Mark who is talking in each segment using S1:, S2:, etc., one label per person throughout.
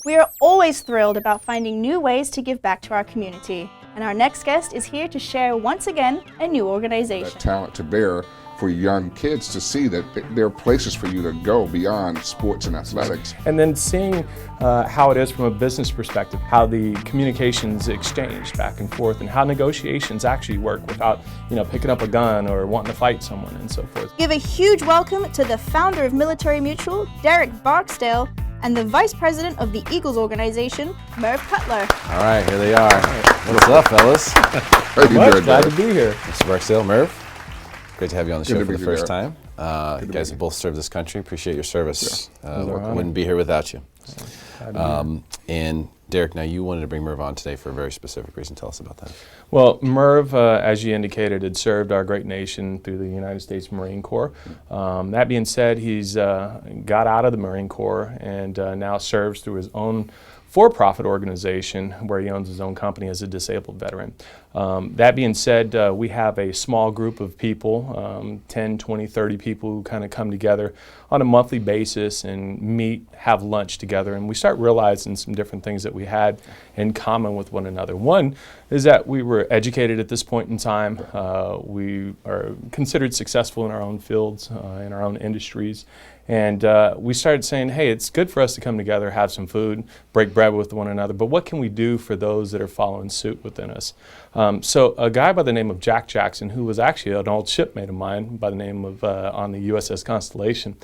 S1: We are always thrilled about finding new ways to give back to our community, and our next guest is here to share once again a new organization.
S2: That talent to bear for young kids to see that there are places for you to go beyond sports and athletics.
S3: And then seeing how it is from a business perspective, how the communications exchange back and forth, and how negotiations actually work without, picking up a gun or wanting to fight someone and so forth.
S1: Give a huge welcome to the founder of Military Mutual, Derek Barksdale, and the Vice President of the Eagles organization, Merv Cutler.
S4: All right, here they are. What's up, fellas?
S2: How you doing,
S3: Glad to
S2: Derek?
S3: be here.
S4: Mr. Barksdale, Merv. Great to have you on the
S2: Good
S4: show
S2: to
S4: for
S2: meet
S4: the
S2: you,
S4: first
S2: Derek.
S4: time. You guys have both served this country. Appreciate your service.
S3: our honor.
S4: Wouldn't be here without you.
S3: Glad to be here.
S4: And Derek, now you wanted to bring Merv on today for a very specific reason. Tell us about that.
S3: Well, Merv, as you indicated, had served our great nation through the United States Marine Corps. That being said, he's got out of the Marine Corps and now serves through his own for-profit organization where he owns his own company as a disabled veteran. That being said, we have a small group of people, 10, 20, 30 people who kind of come together on a monthly basis and meet, have lunch together, and we start realizing some different things that we had in common with one another. One is that we were educated at this point in time. We are considered successful in our own fields, in our own industries. And we started saying, hey, it's good for us to come together, have some food, break bread with one another, but what can we do for those that are following suit within us? So a guy by the name of Jack Jackson, who was actually an old shipmate of mine by the name of on the USS Constellation,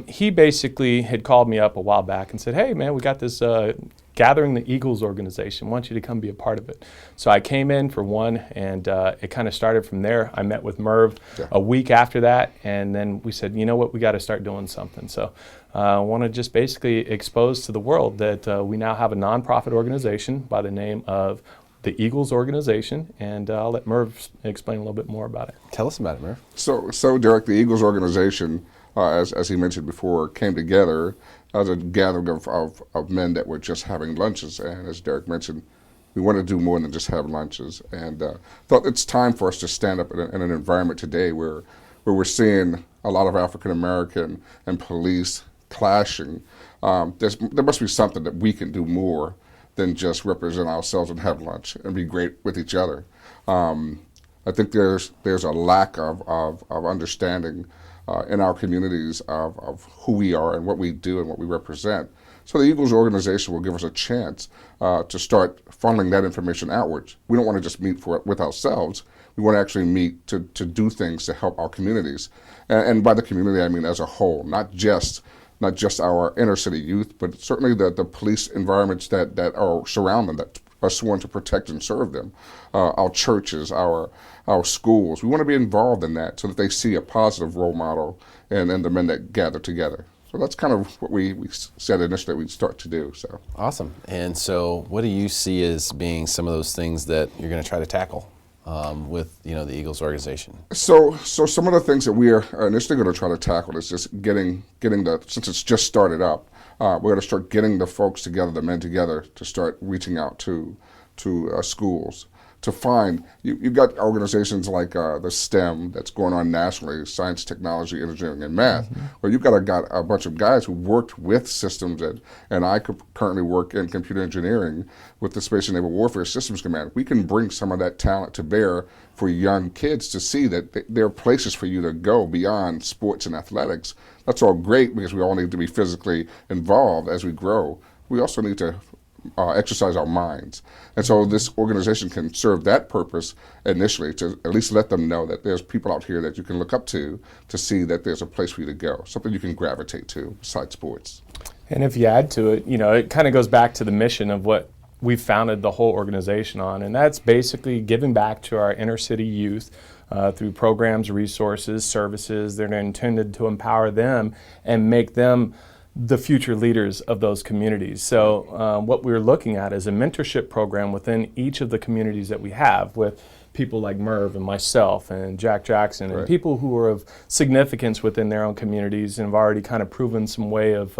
S3: he basically had called me up a while back and said, hey, man, we got this Gathering the Eagles organization. I want you to come be a part of it. So I came in for one, and it kind of started from there. I met with Merv a week after that, and then we said, you know what, we got to start doing something. So I want to just basically expose to the world that we now have a nonprofit organization by the name of the Eagles organization, and I'll let Merv explain a little bit more about it.
S4: Tell us about it, Merv.
S2: So Derek, the Eagles organization, as he mentioned before, came together as a gathering of men that were just having lunches. And as Derek mentioned, we want to do more than just have lunches. And thought it's time for us to stand up in an environment today where we're seeing a lot of African American and police clashing. There must be something that we can do more than just represent ourselves and have lunch and be great with each other. I think there's a lack of understanding in our communities of who we are and what we do and what we represent. So the Eagles organization will give us a chance to start funneling that information outwards. We don't want to just meet with ourselves. We want to actually meet to do things to help our communities. And by the community, I mean as a whole, not just our inner city youth, but certainly the police environments that are surround them, that are sworn to protect and serve them, our churches, our schools. We want to be involved in that so that they see a positive role model and the men that gather together. So that's kind of what we said initially we'd start to do. So
S4: Awesome. And so what do you see as being some of those things that you're going to try to tackle with the Eagles organization?
S2: So some of the things that we are initially going to try to tackle is just getting since it's just started up, we're going to start getting the folks together, the men together, to start reaching out to schools to find. You've got organizations like the STEM that's going on nationally, science, technology, engineering, and math, where you've got a bunch of guys who worked with systems, and I currently work in computer engineering with the Space and Naval Warfare Systems Command. We can bring some of that talent to bear for young kids to see that there are places for you to go beyond sports and athletics. That's all great because we all need to be physically involved as we grow. We also need to exercise our minds. And so this organization can serve that purpose initially, to at least let them know that there's people out here that you can look up to see that there's a place for you to go, something you can gravitate to besides sports.
S3: And if you add to it, it kind of goes back to the mission of what we founded the whole organization on, and that's basically giving back to our inner city youth through programs, resources, services that are intended to empower them and make them the future leaders of those communities. So what we're looking at is a mentorship program within each of the communities that we have, with people like Merv and myself and Jack Jackson, and people who are of significance within their own communities and have already kind of proven some way of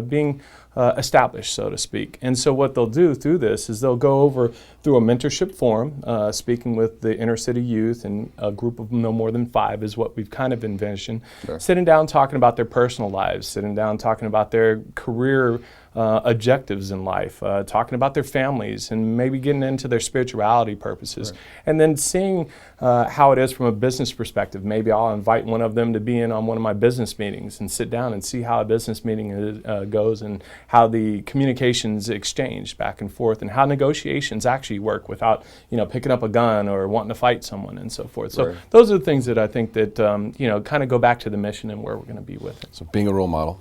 S3: being established, so to speak. And so what they'll do through this is they'll go over through a mentorship forum, speaking with the inner city youth, and a group of no more than 5 is what we've kind of envisioned, sitting down talking about their personal lives, sitting down talking about their career objectives in life, talking about their families, and maybe getting into their spirituality purposes. Right. And then seeing how it is from a business perspective. Maybe I'll invite one of them to be in on one of my business meetings and sit down and see how a business meeting goes, and how the communications exchange back and forth, and how negotiations actually work without, picking up a gun or wanting to fight someone and so forth. So those are the things that I think that, kind of go back to the mission and where we're going to be with it.
S4: So being a role model,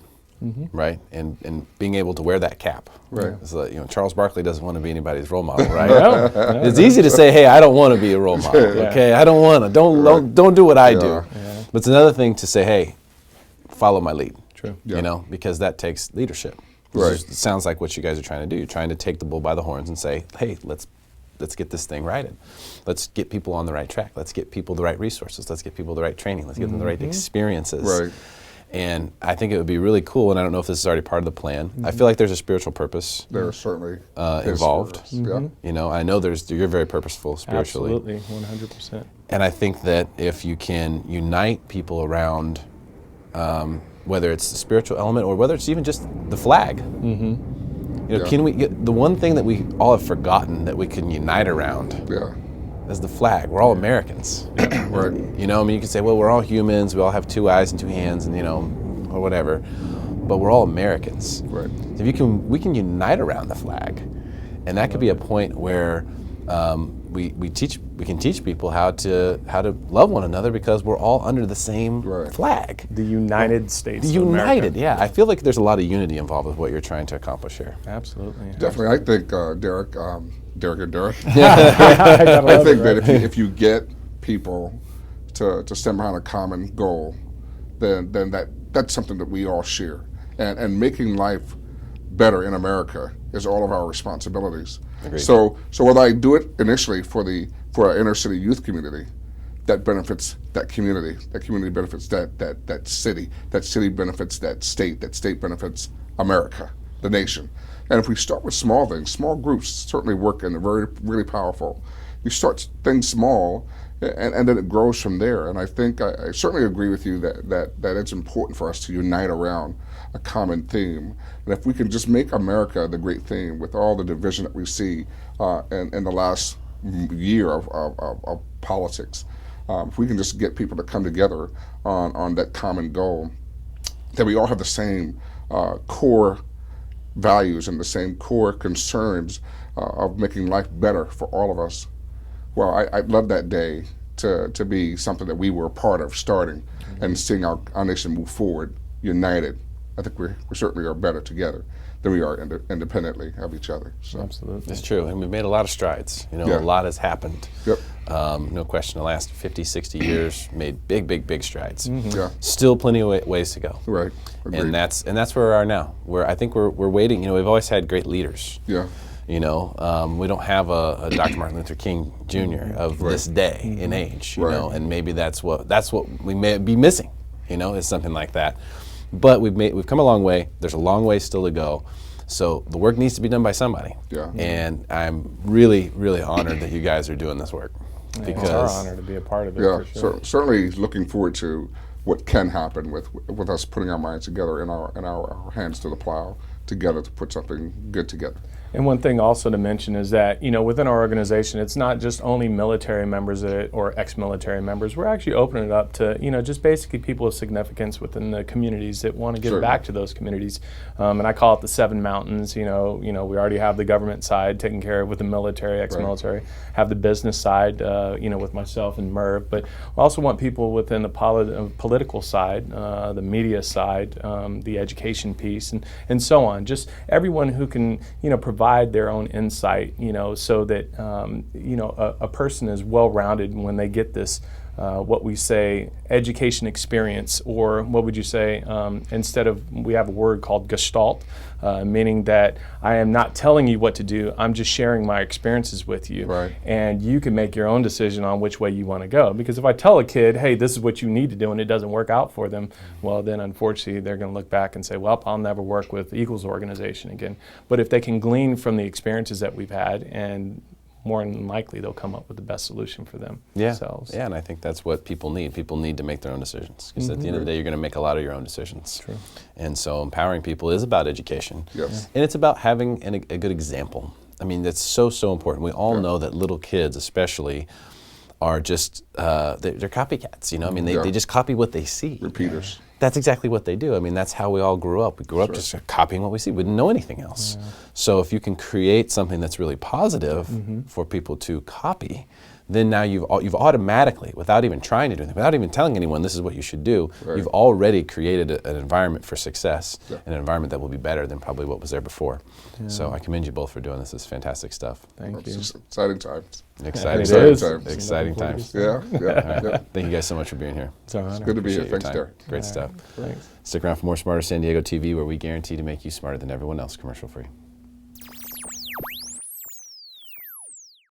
S4: right, and being able to wear that cap.
S2: Right.
S4: So, Charles Barkley doesn't want to be anybody's role model, right? No. It's easy to say, hey, I don't want to be a role model, okay? I don't want to. Don't do what I do. Yeah. But it's another thing to say, hey, follow my lead.
S3: True.
S4: Because that takes leadership.
S2: Right.
S4: It sounds like what you guys are trying to do. You're trying to take the bull by the horns and say, hey, let's get this thing righted. Let's get people on the right track. Let's get people the right resources. Let's get people the right training. Let's get them the right experiences.
S2: Right.
S4: And I think it would be really cool, and I don't know if this is already part of the plan. I feel like there's a spiritual purpose
S2: there certainly
S4: involved.
S2: Yeah.
S4: I know you're very purposeful spiritually.
S3: Absolutely, 100%.
S4: And I think that if you can unite people around, whether it's the spiritual element or whether it's even just the flag, can we get the one thing that we all have forgotten that we can unite around? Is the flag. We're all Americans.
S2: Right.
S4: You can say, well, we're all humans, we all have 2 eyes and 2 hands, and or whatever, but we're all Americans.
S2: Right.
S4: So we can unite around the flag, and that could be a point where we can teach people how to love one another, because we're all under the same flag.
S3: The United States.
S4: The United, yeah. I feel like there's a lot of unity involved with what you're trying to accomplish here.
S3: Absolutely.
S2: Definitely. I think Derek. I think that if you get people to stand behind a common goal, then that's something that we all share. And making life better in America is all of our responsibilities.
S4: Agreed.
S2: So whether I do it initially for our inner city youth community, that benefits that community benefits that city benefits that state benefits America, the nation. And if we start with small things, small groups certainly work, and they're very, really powerful. You start things small, and then it grows from there. And I think I certainly agree with you that it's important for us to unite around a common theme. And if we can just make America the great theme, with all the division that we see in the last year of politics, if we can just get people to come together on that common goal, that we all have the same core values and the same core concerns of making life better for all of us. Well, I'd love that day to be something that we were a part of starting, and seeing our nation move forward united. I think we certainly are better together than we are independently of each other. So.
S3: Absolutely.
S4: It's true, and we've made a lot of strides. A lot has happened.
S2: Yep.
S4: No question, the last 50, 60 years made big strides.
S2: Yeah.
S4: Still plenty of ways to go.
S2: Right. Agreed.
S4: And that's where we are now. I think we're waiting. We've always had great leaders.
S2: Yeah.
S4: We don't have a Dr. Martin Luther King Jr. of this day and age. And maybe that's what we may be missing. Is something like that. But we've come a long way. There's a long way still to go. So the work needs to be done by somebody.
S2: Yeah.
S4: And I'm really, really honored that you guys are doing this work.
S3: Because it's our honor to be a part of it.
S2: Yeah.
S3: For sure.
S2: Certainly looking forward to what can happen with us putting our minds together and our hands to the plow together to put something good together.
S3: And one thing also to mention is that, within our organization, it's not just only military members or ex-military members. We're actually opening it up to, just basically people of significance within the communities that want to give back to those communities. And I call it the 7 mountains. We already have the government side taken care of with the military, ex-military, have the business side, with myself and Merv. But we also want people within the political side, the media side, the education piece, and so on. Just everyone who can, provide their own insight, so that a person is well-rounded when they get this, what we say, education experience, or what would you say, instead of, we have a word called gestalt, meaning that I am not telling you what to do, I'm just sharing my experiences with you.
S2: Right.
S3: And you can make your own decision on which way you want to go. Because if I tell a kid, hey, this is what you need to do, and it doesn't work out for them, well, then unfortunately they're going to look back and say, well, I'll never work with the Eagles organization again. But if they can glean from the experiences that we've had and more than likely they'll come up with the best solution for themselves.
S4: Yeah, and I think that's what people need. People need to make their own decisions, because at the end of the day, you're going to make a lot of your own decisions.
S3: True.
S4: And so empowering people is about education.
S2: Yes.
S4: And it's about having a good example. I mean, that's so, so important. We all know that little kids especially are just, they're copycats, you know? I mean, they just copy what they see.
S2: Repeaters.
S4: That's exactly what they do. I mean, that's how we all grew up. We grew up just copying what we see. We didn't know anything else. So if you can create something that's really positive for people to copy, then now you've automatically, without even trying to do anything, without even telling anyone this is what you should do, you've already created an environment for success, an environment that will be better than probably what was there before. So I commend you both for doing this. This is fantastic stuff.
S3: Thank you.
S2: It's exciting times.
S4: Exciting
S2: times.
S4: Exciting times.
S2: Yeah.
S4: Thank you guys so much for being here.
S3: It's an honor.
S2: Good to be here.
S4: Appreciate your
S2: Thanks,
S4: time.
S2: Derek.
S4: Great stuff.
S3: Thanks.
S4: Stick around for more Smarter San Diego TV, where we guarantee to make you smarter than everyone else, commercial free.